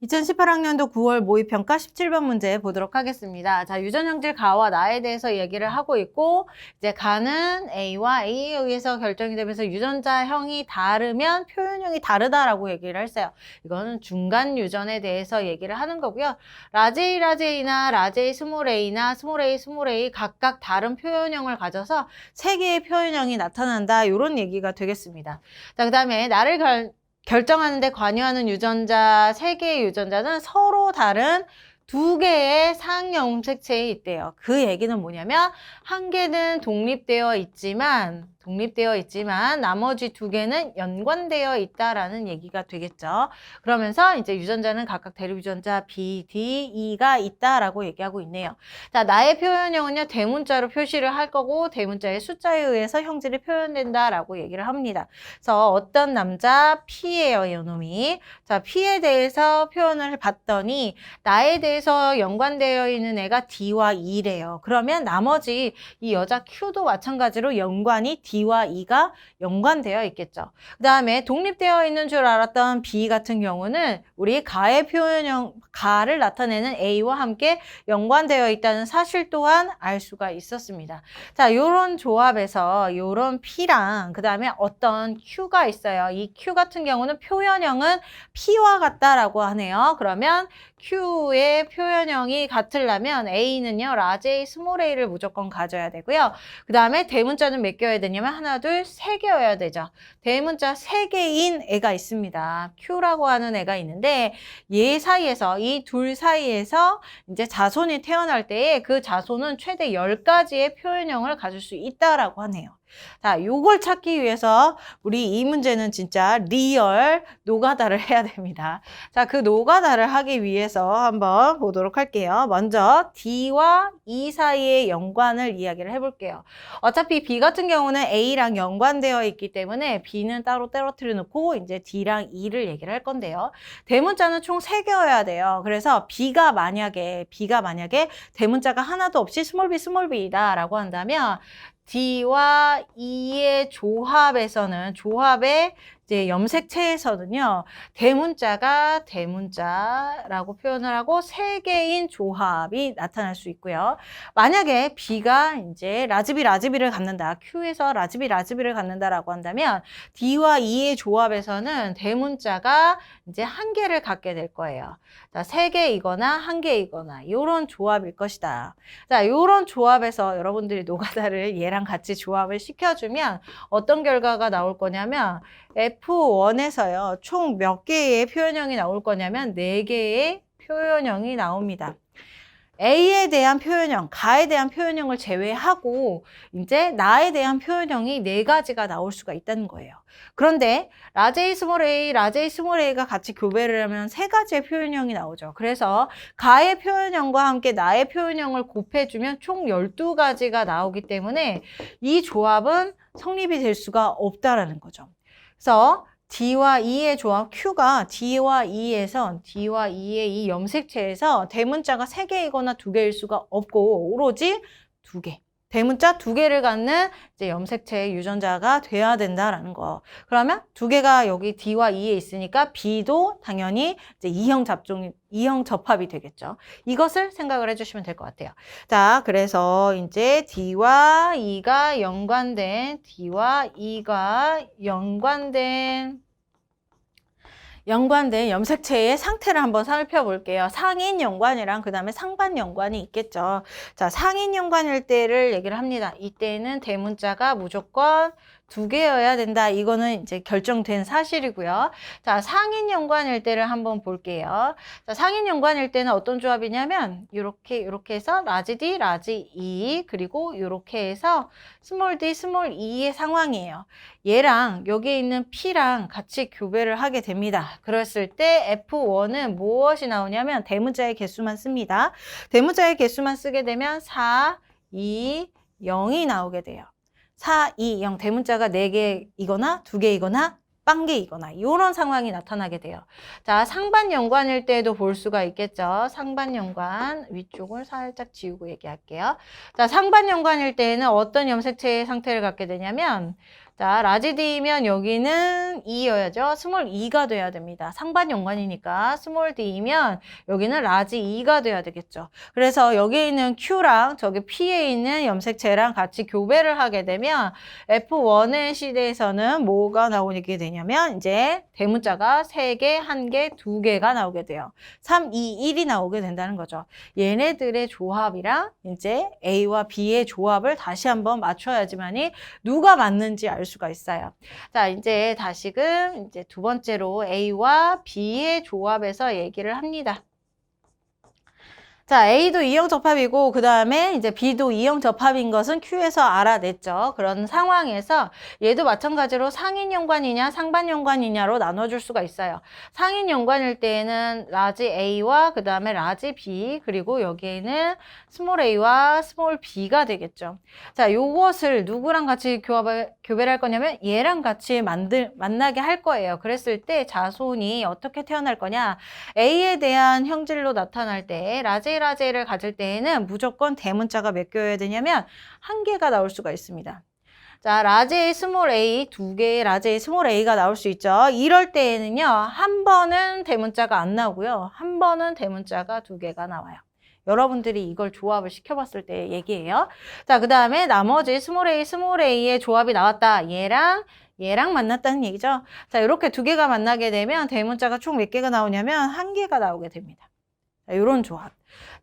2018학년도 9월 모의평가 17번 문제 보도록 하겠습니다. 자, 유전형질 가와 나에 대해서 얘기를 하고 있고, 이제 가는 A와 A에 의해서 결정이 되면서 유전자형이 다르면 표현형이 다르다라고 얘기를 했어요. 이거는 중간 유전에 대해서 얘기를 하는 거고요. 라제이 라제이나 라제이 스몰 a나 스몰 a 스몰 a 각각 다른 표현형을 가져서 세 개의 표현형이 나타난다. 이런 얘기가 되겠습니다. 자, 그 다음에 나를 결정하는데 관여하는 유전자, 세 개의 유전자는 서로 다른 두 개의 상염색체에 있대요. 그 얘기는 뭐냐면 한 개는 독립되어 있지만 나머지 두 개는 연관되어 있다라는 얘기가 되겠죠. 그러면서 이제 유전자는 각각 대립 유전자 B, D, E가 있다라고 얘기하고 있네요. 자, 나의 표현형은요, 대문자로 표시를 할 거고 대문자의 숫자에 의해서 형질이 표현된다라고 얘기를 합니다. 그래서 어떤 남자 P예요, 이놈이. 자, P에 대해서 표현을 봤더니 나에 대해서 연관되어 있는 애가 D와 E래요. 그러면 나머지 이 여자 Q도 마찬가지로 연관이 D와 E가 연관되어 있겠죠. 그 다음에 독립되어 있는 줄 알았던 B 같은 경우는 우리 가의 표현형, 가를 나타내는 A와 함께 연관되어 있다는 사실 또한 알 수가 있었습니다. 자, 요런 조합에서 요런 P랑 그 다음에 어떤 Q가 있어요. 이 Q 같은 경우는 표현형은 P와 같다라고 하네요. 그러면 Q의 표현형이 같으려면 A는요, 라지 A, 스몰 a를 무조건 가져야 되고요. 그 다음에 대문자는 몇 개여야 되냐면 하나, 둘, 세 개여야 되죠. 대문자 세 개인 애가 있습니다. Q라고 하는 애가 있는데 얘 사이에서, 이 둘 사이에서 이제 자손이 태어날 때에 그 자손은 최대 10가지의 표현형을 가질 수 있다라고 하네요. 자, 요걸 찾기 위해서 우리 이 문제는 진짜 리얼 노가다를 해야 됩니다. 자, 그 노가다를 하기 위해서 한번 보도록 할게요. 먼저 D와 E 사이의 연관을 이야기를 해볼게요. 어차피 B 같은 경우는 A랑 연관되어 있기 때문에 B는 따로 떨어뜨려 놓고 이제 D랑 E를 얘기를 할 건데요. 대문자는 총 3개여야 돼요. 그래서 B가 만약에 대문자가 하나도 없이 스몰 b이다 라고 한다면 D와 E의 조합의 이제 염색체에서는요, 대문자라고 표현을 하고 3개인 조합이 나타날 수 있고요. 만약에 B가 이제 라즈비를 갖는다, Q에서 라즈비를 갖는다라고 한다면 D와 E의 조합에서는 대문자가 이제 1개를 갖게 될 거예요. 자, 3개이거나 1개이거나 이런 조합일 것이다. 자, 이런 조합에서 여러분들이 노가다를 얘랑 같이 조합을 시켜주면 어떤 결과가 나올 거냐면 F1에서요, 총 몇 개의 표현형이 나올 거냐면 4개의 표현형이 나옵니다. A에 대한 표현형, 가에 대한 표현형을 제외하고 이제 나에 대한 표현형이 4가지가 나올 수가 있다는 거예요. 그런데 라제이 스몰 A가 같이 교배를 하면 3가지의 표현형이 나오죠. 그래서 가의 표현형과 함께 나의 표현형을 곱해주면 총 12가지가 나오기 때문에 이 조합은 성립이 될 수가 없다라는 거죠. 그래서 D와 E의 조합, Q가 D와 E의 이 염색체에서 대문자가 3개이거나 2개일 수가 없고 오로지 2개. 대문자 2개를 갖는 이제 염색체의 유전자가 돼야 된다라는 거. 그러면 2개가 여기 D와 E에 있으니까 B도 당연히 이제 E형 접합이 되겠죠. 이것을 생각을 해주시면 될 것 같아요. 자, 그래서 이제 D와 E가 연관된 염색체의 상태를 한번 살펴볼게요. 상인 연관이랑 그 다음에 상반 연관이 있겠죠. 자, 상인 연관일 때를 얘기를 합니다. 이때는 대문자가 무조건 2개여야 된다. 이거는 이제 결정된 사실이고요. 자, 상인 연관일 때를 한번 볼게요. 자, 상인 연관일 때는 어떤 조합이냐면 이렇게 해서 라지 D, 라지 E 그리고 이렇게 해서 스몰 d, 스몰 e의 상황이에요. 얘랑 여기 있는 P랑 같이 교배를 하게 됩니다. 그랬을 때 F1은 무엇이 나오냐면 대문자의 개수만 씁니다. 대문자의 개수만 쓰게 되면 4, 2, 0이 나오게 돼요. 4, 2, 0 대문자가 4개이거나 2개이거나 빵개이거나 이런 상황이 나타나게 돼요. 자, 상반 연관일 때도 볼 수가 있겠죠. 상반 연관 위쪽을 살짝 지우고 얘기할게요. 자, 상반 연관일 때는 어떤 염색체의 상태를 갖게 되냐면 자, 라지 D면 여기는 2여야죠. 스몰 2가 돼야 됩니다. 상반 연관이니까 스몰 D면 여기는 라지 2가 돼야 되겠죠. 그래서 여기 있는 Q랑 저기 P에 있는 염색체랑 같이 교배를 하게 되면 F1의 시대에서는 뭐가 나오게 되냐면 이제 대문자가 3개, 1개, 2개가 나오게 돼요. 3, 2, 1이 나오게 된다는 거죠. 얘네들의 조합이랑 이제 A와 B의 조합을 다시 한번 맞춰야지만이 누가 맞는지 알 수가 있어요. 자, 이제 다시금 이제 두 번째로 A와 B의 조합에서 얘기를 합니다. 자, A도 이형 접합이고 그 다음에 이제 B도 이형 접합인 것은 Q에서 알아냈죠. 그런 상황에서 얘도 마찬가지로 상인 연관이냐 상반 연관이냐로 나눠줄 수가 있어요. 상인 연관일 때에는 라지 A와 그 다음에 라지 B 그리고 여기에는 스몰 A와 스몰 B가 되겠죠. 자, 요것을 누구랑 같이 교배를 할 거냐면 얘랑 같이 만나게 할 거예요. 그랬을 때 자손이 어떻게 태어날 거냐. A에 대한 형질로 나타날 때 라제를 가질 때에는 무조건 대문자가 몇 개여야 되냐면 1개가 나올 수가 있습니다. 자, 라제의 스몰 a, 2개의 라제의 스몰 a가 나올 수 있죠. 이럴 때에는요, 한 번은 대문자가 안 나오고요. 한 번은 대문자가 2개가 나와요. 여러분들이 이걸 조합을 시켜봤을 때 얘기예요. 자, 그 다음에 나머지 스몰 a의 조합이 나왔다. 얘랑 만났다는 얘기죠. 자, 이렇게 2개가 만나게 되면 대문자가 총 몇 개가 나오냐면 1개가 나오게 됩니다. 자, 이런 조합.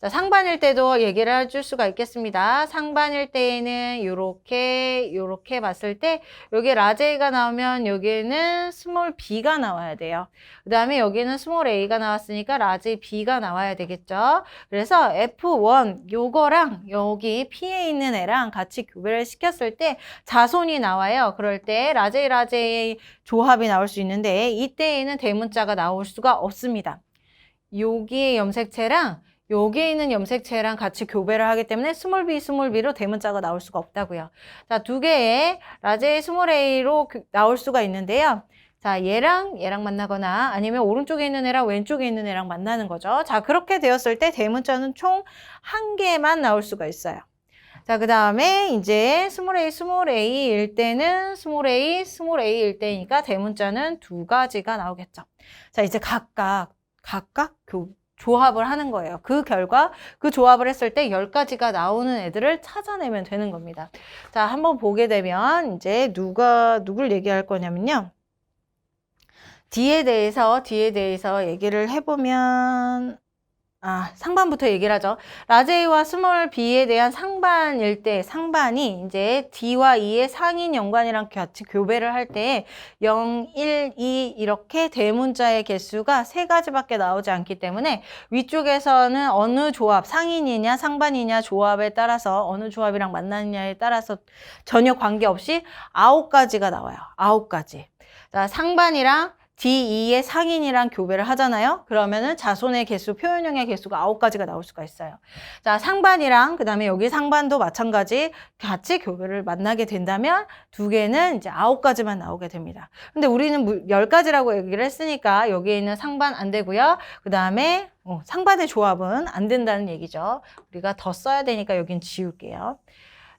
자, 상반일 때도 얘기를 해줄 수가 있겠습니다. 상반일 때에는 요렇게 봤을 때 여기 라제가 나오면 여기는 스몰 b가 나와야 돼요. 그 다음에 여기는 스몰 a가 나왔으니까 라지 b가 나와야 되겠죠. 그래서 F1 요거랑 여기 P에 있는 애랑 같이 교배를 시켰을 때 자손이 나와요. 그럴 때 라제의 조합이 나올 수 있는데 이때에는 대문자가 나올 수가 없습니다. 여기의 염색체랑 여기에 있는 염색체랑 같이 교배를 하기 때문에 스몰 B로 대문자가 나올 수가 없다고요. 자, 2개의 라제의 스몰 A로 나올 수가 있는데요. 자, 얘랑 만나거나 아니면 오른쪽에 있는 애랑 왼쪽에 있는 애랑 만나는 거죠. 자, 그렇게 되었을 때 대문자는 총 1개만 나올 수가 있어요. 자, 그 다음에 이제 스몰 A일 때는 스몰 A일 때니까 대문자는 2가지가 나오겠죠. 자, 이제 각각 조합을 하는 거예요. 그 결과 그 조합을 했을 때 10가지가 나오는 애들을 찾아내면 되는 겁니다. 자, 한번 보게 되면 이제 누굴 얘기할 거냐면요. D에 대해서 얘기를 해보면 상반부터 얘기를 하죠. 라제이와 스몰 b에 대한 상반일 때 상반이 이제 D와 E의 상인 연관이랑 같이 교배를 할 때 0, 1, 2 이렇게 대문자의 개수가 3가지밖에 나오지 않기 때문에 위쪽에서는 어느 조합, 상인이냐 상반이냐 조합에 따라서 어느 조합이랑 만나느냐에 따라서 전혀 관계없이 9가지가 나와요. 9가지. 자, 상반이랑 D2의 상인이랑 교배를 하잖아요. 그러면은 자손의 개수, 표현형의 개수가 9가지가 나올 수가 있어요. 자, 상반이랑 그 다음에 여기 상반도 마찬가지 같이 교배를 만나게 된다면 2개는 이제 9가지만 나오게 됩니다. 근데 우리는 10가지라고 얘기를 했으니까 여기에 있는 상반 안 되고요. 그 다음에 상반의 조합은 안 된다는 얘기죠. 우리가 더 써야 되니까 여긴 지울게요.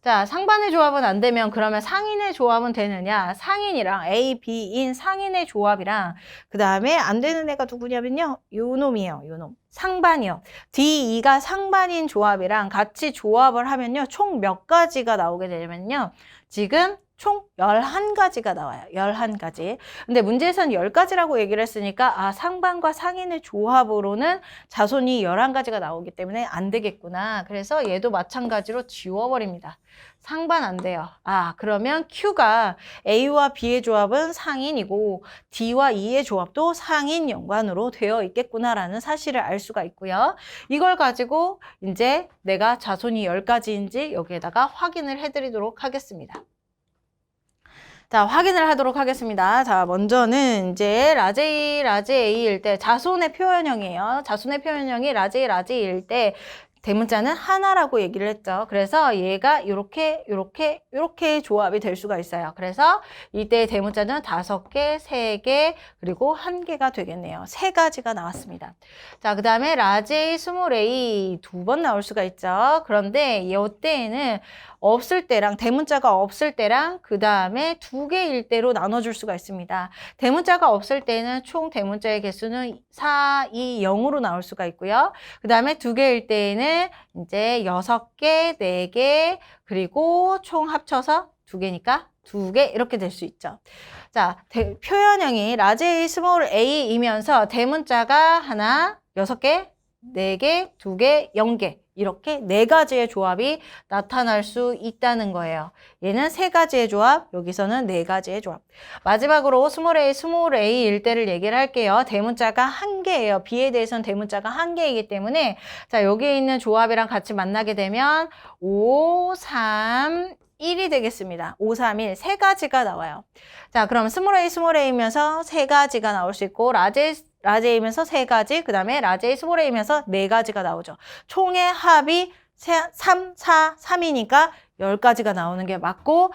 자, 상반의 조합은 안 되면 그러면 상인의 조합은 되느냐? 상인이랑 A, B인 상인의 조합이랑 그 다음에 안 되는 애가 누구냐면요. 요 놈이에요. 요 놈. 상반이요. D, E가 상반인 조합이랑 같이 조합을 하면요. 총 몇 가지가 나오게 되냐면요. 지금 총 11가지가 나와요. 11가지. 근데 문제에서는 10가지라고 얘기를 했으니까 상반과 상인의 조합으로는 자손이 11가지가 나오기 때문에 안 되겠구나. 그래서 얘도 마찬가지로 지워버립니다. 상반 안 돼요. 그러면 Q가 A와 B의 조합은 상인이고 D와 E의 조합도 상인 연관으로 되어 있겠구나라는 사실을 알 수가 있고요. 이걸 가지고 이제 내가 자손이 10가지인지 여기에다가 확인을 해드리도록 하겠습니다. 자, 확인을 하도록 하겠습니다. 자, 먼저는 이제 라제이일 때 자손의 표현형이에요. 자손의 표현형이 라제이일 때 대문자는 하나라고 얘기를 했죠. 그래서 얘가 요렇게 조합이 될 수가 있어요. 그래서 이때 대문자는 5개, 3개, 그리고 1개가 되겠네요. 3가지가 나왔습니다. 자, 그 다음에 라제이, 스몰 A 2번 나올 수가 있죠. 그런데 이때에는 없을 때랑 대문자가 없을 때랑 그 다음에 두 개일 때로 나눠줄 수가 있습니다. 대문자가 없을 때는 총 대문자의 개수는 4, 2, 0으로 나올 수가 있고요. 그 다음에 두 개일 때에는 이제 6개, 4개, 그리고 총 합쳐서 두 개니까 2개 이렇게 될 수 있죠. 자, 표현형이 large A, small a이면서 대문자가 하나, 6개, 4개, 2개, 0개 이렇게 4가지의 조합이 나타날 수 있다는 거예요. 얘는 3가지의 조합, 여기서는 4가지의 조합. 마지막으로 스몰 a일 때를 얘기를 할게요. 대문자가 1개예요. b에 대해서는 대문자가 1개이기 때문에 자, 여기 있는 조합이랑 같이 만나게 되면 5, 3, 1이 되겠습니다. 5, 3, 1. 3가지가 나와요. 자, 그럼 스몰 a이면서 3가지가 나올 수 있고, 라지 A이면서 3가지, 그 다음에 라지 A, 스몰 A이면서 4가지가 나오죠. 총의 합이 3, 4, 3이니까 10가지가 나오는 게 맞고,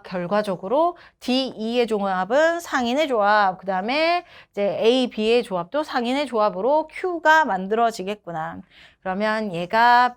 결과적으로 D, E의 조합은 상인의 조합, 그 다음에 이제 A, B의 조합도 상인의 조합으로 Q가 만들어지겠구나. 그러면 얘가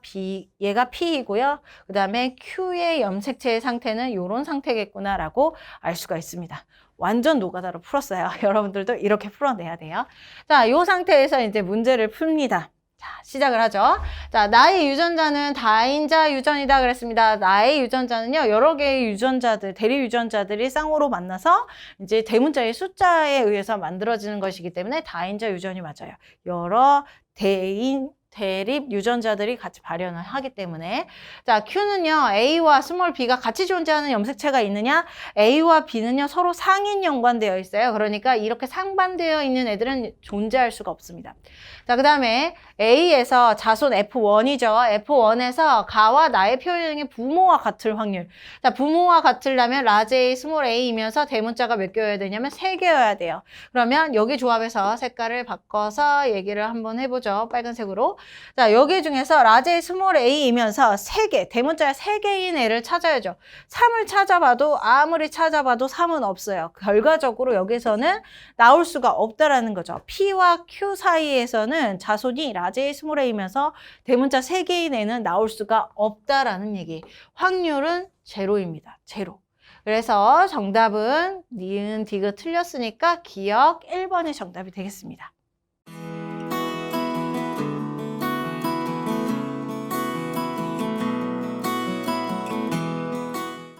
P이고요. 그 다음에 Q의 염색체의 상태는 이런 상태겠구나라고 알 수가 있습니다. 완전 노가다로 풀었어요. 여러분들도 이렇게 풀어내야 돼요. 자, 이 상태에서 이제 문제를 풉니다. 자, 시작을 하죠. 자, 나의 유전자는 다인자 유전이다 그랬습니다. 나의 유전자는요, 여러 개의 유전자들, 대립 유전자들이 쌍으로 만나서 이제 대문자의 숫자에 의해서 만들어지는 것이기 때문에 다인자 유전이 맞아요. 여러 대립 유전자들이 같이 발현을 하기 때문에 자, Q는요, A와 스몰 b가 같이 존재하는 염색체가 있느냐? A와 B는요, 서로 상인 연관되어 있어요. 그러니까 이렇게 상반되어 있는 애들은 존재할 수가 없습니다. 자, 그 다음에 A에서 자손 F1이죠. F1에서 가와 나의 표현형의 부모와 같을 확률. 자, 부모와 같으려면 라지 A, 스몰 A이면서 대문자가 몇 개여야 되냐면 3개여야 돼요. 그러면 여기 조합에서 색깔을 바꿔서 얘기를 한번 해보죠. 빨간색으로. 자, 여기 중에서 라지 A, 스몰 A이면서 3개, 대문자가 3개인 애를 찾아야죠. 3을 찾아봐도 아무리 찾아봐도 3은 없어요. 결과적으로 여기서는 나올 수가 없다라는 거죠. P와 Q 사이에서는 자손이 라지 A, 스몰 A이면서 대문자 3개인 애는 나올 수가 없다라는 얘기. 확률은 제로입니다. 제로. 그래서 정답은 니은, 디귿 틀렸으니까 기억 1번이 정답이 되겠습니다.